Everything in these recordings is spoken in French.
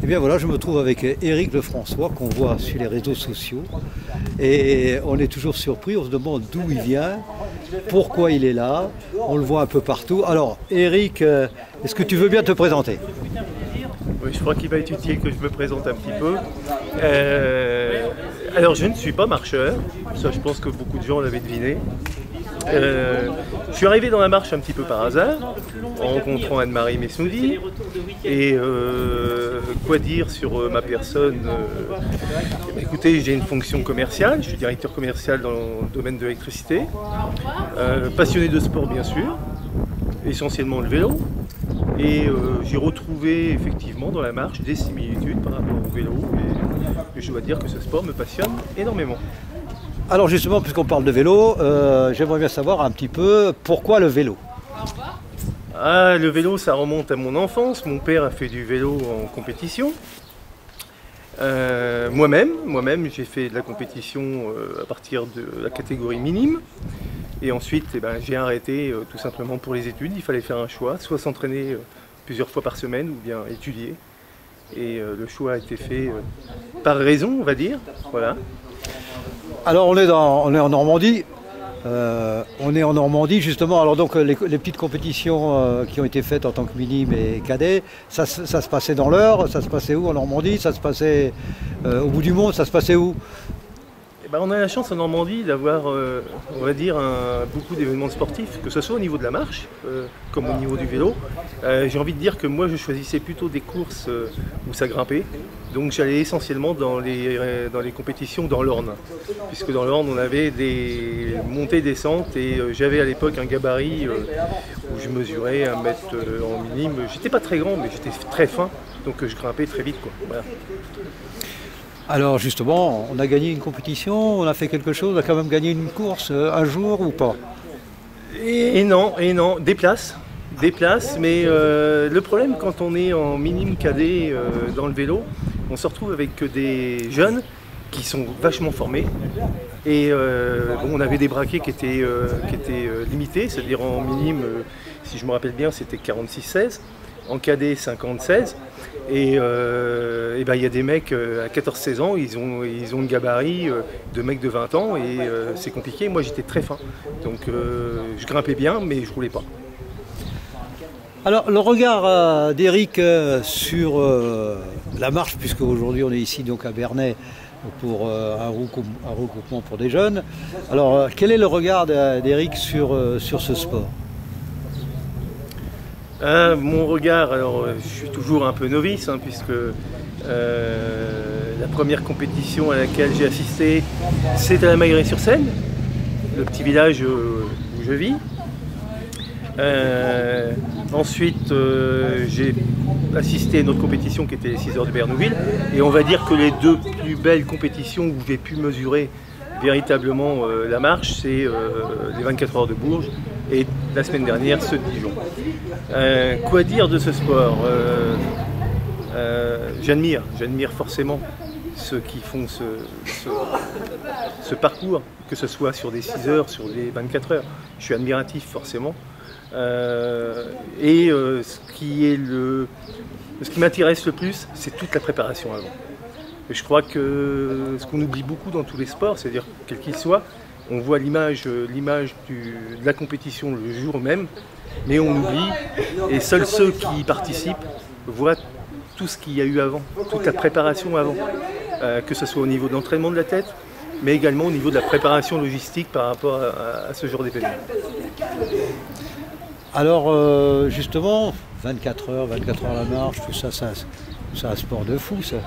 Et bien voilà, je me trouve avec Éric Lefrançois qu'on voit sur les réseaux sociaux et on est toujours surpris, on se demande d'où il vient, pourquoi il est là, on le voit un peu partout. Alors Éric, est-ce que tu veux bien te présenter? Oui, je crois qu'il va être utile que je me présente un petit peu. Alors je ne suis pas marcheur, ça je pense que beaucoup de gens l'avaient deviné. Je suis arrivé dans la marche un petit peu par hasard, en rencontrant Anne-Marie Mesnoudi. Et quoi dire sur ma personne? Écoutez, j'ai une fonction commerciale, je suis directeur commercial dans le domaine de l'électricité, passionné de sport bien sûr, essentiellement le vélo. Et j'ai retrouvé effectivement dans la marche des similitudes par rapport au vélo et je dois dire que ce sport me passionne énormément. Alors justement, puisqu'on parle de vélo, j'aimerais bien savoir un petit peu pourquoi le vélo. Ah, le vélo, ça remonte à mon enfance. Mon père a fait du vélo en compétition. Moi-même, j'ai fait de la compétition à partir de la catégorie minime. Et ensuite, j'ai arrêté tout simplement pour les études. Il fallait faire un choix, soit s'entraîner plusieurs fois par semaine ou bien étudier. Et le choix a été fait par raison, on va dire. Voilà. Alors on est en Normandie. On est en Normandie justement. Alors donc les petites compétitions qui ont été faites en tant que minime et cadet, ça se passait dans l'Eure, ça se passait où en Normandie? Ça se passait au bout du monde, ça se passait où? On a la chance en Normandie d'avoir, on va dire, beaucoup d'événements sportifs, que ce soit au niveau de la marche, comme au niveau du vélo. J'ai envie de dire que moi je choisissais plutôt des courses où ça grimpait. Donc j'allais essentiellement dans les compétitions dans l'Orne. Puisque dans l'Orne on avait des montées-descentes et j'avais à l'époque un gabarit où je mesurais 1 mètre en minime. J'étais pas très grand mais j'étais très fin, donc je grimpais très vite, quoi. Voilà. Alors justement, on a gagné une compétition, on a fait quelque chose, on a quand même gagné une course un jour ou pas? Et non, des places, mais le problème quand on est en minime cadet dans le vélo, on se retrouve avec des jeunes qui sont vachement formés. Et on avait des braquets qui étaient limités, c'est-à-dire en minime, si je me rappelle bien, c'était 46-16, en cadet 50-16. Et il y a des mecs à 14-16 ans, ils ont le gabarit de mecs de 20 ans et c'est compliqué. Moi j'étais très fin, donc je grimpais bien mais je roulais pas. Alors le regard d'Éric sur la marche, puisque aujourd'hui on est ici donc à Bernay pour un regroupement pour des jeunes. Alors quel est le regard d'Éric sur ce sport? Mon regard, alors je suis toujours un peu novice puisque la première compétition à laquelle j'ai assisté, c'est à la Mailleraie-sur-Seine, le petit village où je vis. Ensuite, j'ai assisté à une autre compétition qui était les 6 heures de Bernouville. Et on va dire que les deux plus belles compétitions où j'ai pu mesurer véritablement la marche, c'est les 24 heures de Bourges et la semaine dernière ceux de Dijon. Quoi dire de ce sport? J'admire forcément ceux qui font ce parcours, que ce soit sur des 6 heures, sur des 24 heures. Je suis admiratif forcément. Ce qui m'intéresse le plus, c'est toute la préparation avant. Et je crois que ce qu'on oublie beaucoup dans tous les sports, c'est-à-dire quel qu'il soit, on voit l'image de la compétition le jour même, mais on oublie, et seuls ceux qui y participent voient tout ce qu'il y a eu avant, toute la préparation avant, que ce soit au niveau de l'entraînement de la tête, mais également au niveau de la préparation logistique par rapport à ce genre d'événement. Alors justement, 24 heures la marche, tout ça, c'est un sport de fou ça.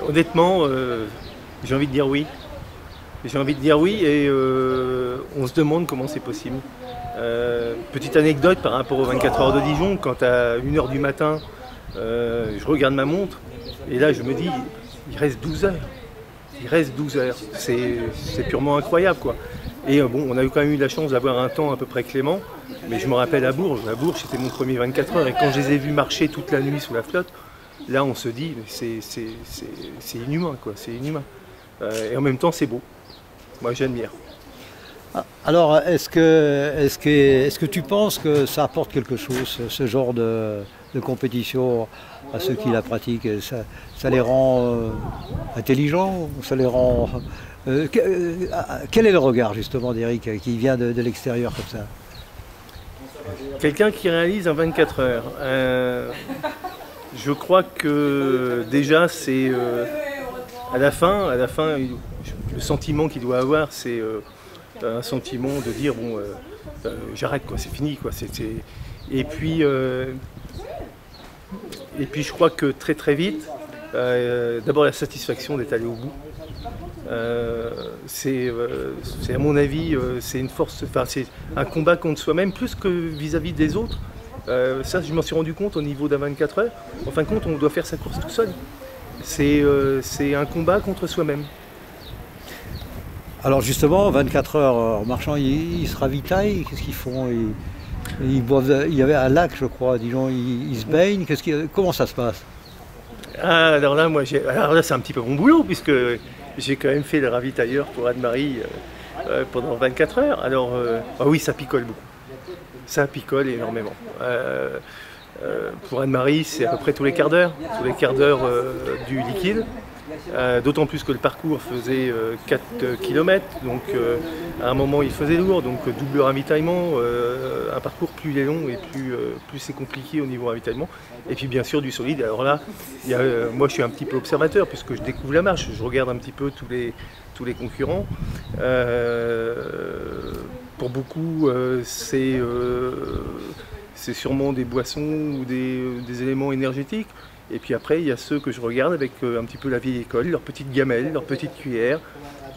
Honnêtement, j'ai envie de dire oui. Et on se demande comment c'est possible. Petite anecdote par rapport aux 24 heures de Dijon, quand à 1 h du matin, je regarde ma montre et là je me dis, il reste 12 heures. C'est purement incroyable, quoi. Et on a quand même eu la chance d'avoir un temps à peu près clément, mais je me rappelle à Bourges, c'était mon premier 24 heures et quand je les ai vus marcher toute la nuit sous la flotte, là on se dit, c'est inhumain, quoi, c'est inhumain. Et en même temps c'est beau, moi j'admire. Alors est-ce que tu penses que ça apporte quelque chose, ce genre de compétition à ceux qui la pratiquent? Ça les rend intelligents? Ça les rend... quel est le regard justement d'Éric qui vient de l'extérieur comme ça? Quelqu'un qui réalise en 24 heures. Je crois que déjà c'est à la fin, le sentiment qu'il doit avoir, c'est un sentiment de dire bon, j'arrête quoi, c'est fini quoi. Et puis je crois que très vite, d'abord la satisfaction d'être allé au bout. C'est à mon avis, c'est une force, enfin c'est un combat contre soi-même plus que vis-à-vis des autres. Ça, je m'en suis rendu compte au niveau d'un 24 heures. En fin de compte, on doit faire sa course tout seul. C'est un combat contre soi-même. Alors justement, 24 heures en marchant, ils se ravitaillent. Qu'est-ce qu'ils font? Ils boivent. Il y avait un lac, je crois. Disons, ils se baignent. Comment ça se passe? Ah, alors là, c'est un petit peu mon boulot puisque j'ai quand même fait le ravitailleur pour Anne-Marie pendant 24 heures. Alors, ah oui, ça picole beaucoup. Ça picole énormément. Pour Anne-Marie, c'est à peu près tous les quarts d'heure du liquide. D'autant plus que le parcours faisait 4 km, donc à un moment il faisait lourd, donc double ravitaillement, un parcours plus il est long et plus c'est compliqué au niveau ravitaillement. Et puis bien sûr du solide. Alors là, moi je suis un petit peu observateur puisque je découvre la marche, je regarde un petit peu tous les concurrents. Pour beaucoup, c'est sûrement des boissons ou des éléments énergétiques. Et puis après, il y a ceux que je regarde avec un petit peu la vieille école, leurs petites gamelles, leurs petites cuillères.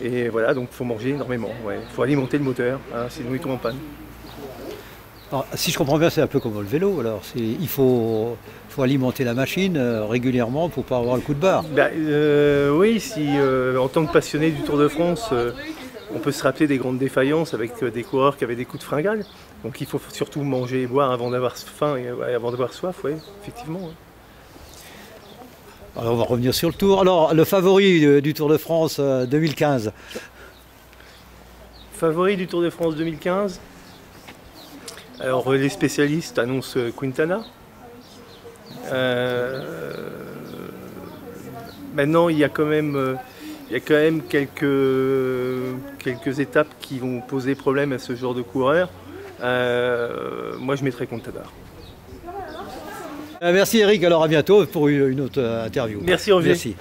Et voilà, donc il faut manger énormément. Il faut alimenter le moteur, hein, sinon il tombe en panne. Alors, si je comprends bien, c'est un peu comme le vélo. Alors, il faut alimenter la machine régulièrement pour ne pas avoir le coup de barre. Oui, si en tant que passionné du Tour de France, on peut se rappeler des grandes défaillances avec des coureurs qui avaient des coups de fringale. Donc il faut surtout manger et boire avant d'avoir faim et avant d'avoir soif, oui, effectivement. Ouais. Alors on va revenir sur le Tour. Alors le favori du Tour de France 2015. Favori du Tour de France 2015. Alors les spécialistes annoncent Quintana. Maintenant il y a quand même quelques étapes qui vont poser problème à ce genre de coureur. Moi je mettrais Quintana. Merci Eric, alors à bientôt pour une autre interview. Merci Roger. Merci.